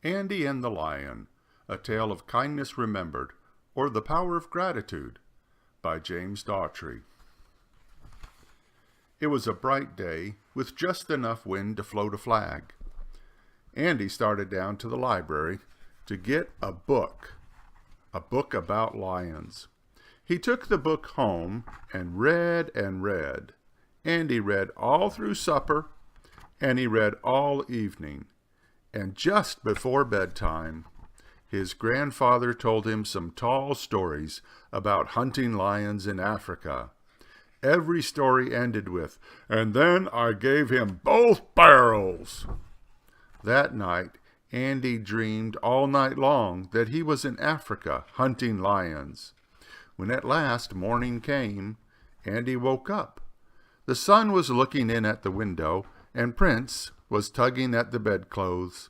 Andy and the Lion, A Tale of Kindness Remembered, or The Power of Gratitude, by James Daugherty. It was a bright day, with just enough wind to float a flag. Andy started down to the library to get a book about lions. He took the book home and read and read. Andy read all through supper, and he read all evening. And just before bedtime, his grandfather told him some tall stories about hunting lions in Africa. Every story ended with, "And then I gave him both barrels." That night, Andy dreamed all night long that he was in Africa hunting lions. When at last morning came, Andy woke up. The sun was looking in at the window, and Prince was tugging at the bedclothes.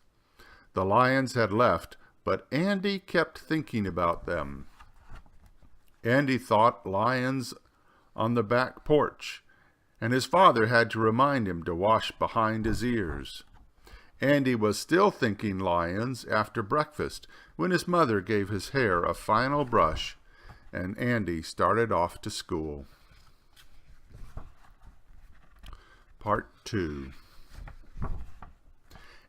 The lions had left, but Andy kept thinking about them. Andy thought lions on the back porch, and his father had to remind him to wash behind his ears. Andy was still thinking lions after breakfast when his mother gave his hair a final brush, and Andy started off to school. Part 2.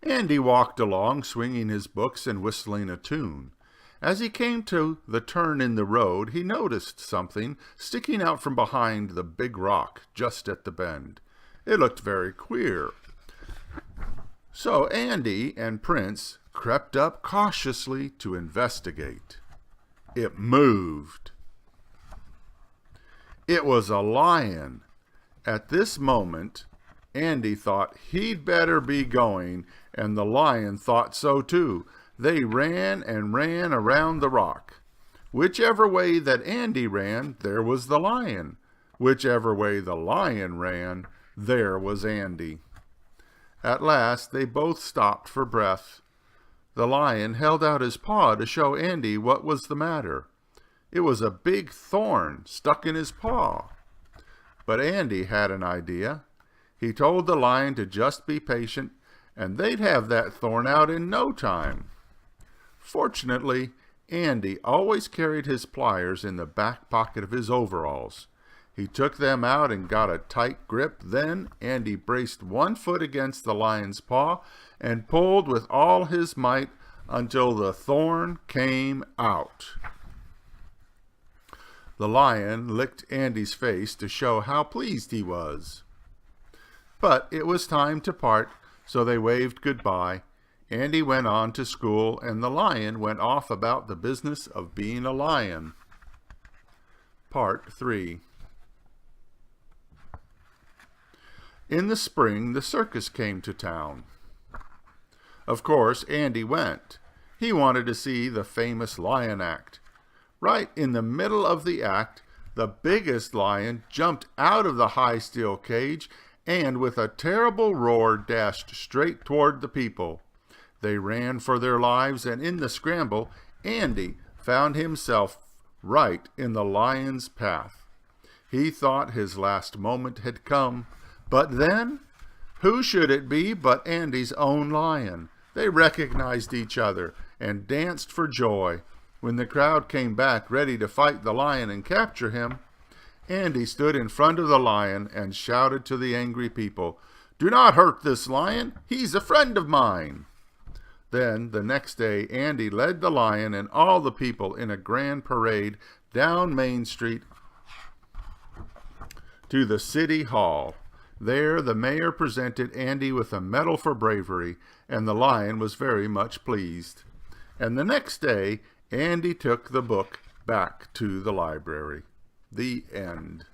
Andy walked along, swinging his books and whistling a tune. As he came to the turn in the road, he noticed something sticking out from behind the big rock just at the bend. It looked very queer. So Andy and Prince crept up cautiously to investigate. It moved. It was a lion. At this moment, Andy thought he'd better be going, and the lion thought so too. They ran and ran around the rock. Whichever way that Andy ran, there was the lion. Whichever way the lion ran, there was Andy. At last, they both stopped for breath. The lion held out his paw to show Andy what was the matter. It was a big thorn stuck in his paw. But Andy had an idea. He told the lion to just be patient, and they'd have that thorn out in no time. Fortunately, Andy always carried his pliers in the back pocket of his overalls. He took them out and got a tight grip. Then Andy braced one foot against the lion's paw and pulled with all his might until the thorn came out. The lion licked Andy's face to show how pleased he was. But it was time to part, so they waved goodbye. Andy went on to school, and the lion went off about the business of being a lion. Part 3. In the spring, the circus came to town. Of course, Andy went. He wanted to see the famous lion act. Right in the middle of the act, the biggest lion jumped out of the high steel cage and with a terrible roar dashed straight toward the people. They ran for their lives, and in the scramble, Andy found himself right in the lion's path. He thought his last moment had come, but then, who should it be but Andy's own lion? They recognized each other and danced for joy. When the crowd came back ready to fight the lion and capture him, Andy stood in front of the lion and shouted to the angry people, "Do not hurt this lion. He's a friend of mine." Then, the next day, Andy led the lion and all the people in a grand parade down Main Street to the city hall. There, the mayor presented Andy with a medal for bravery, and the lion was very much pleased. And the next day, Andy took the book back to the library. The end.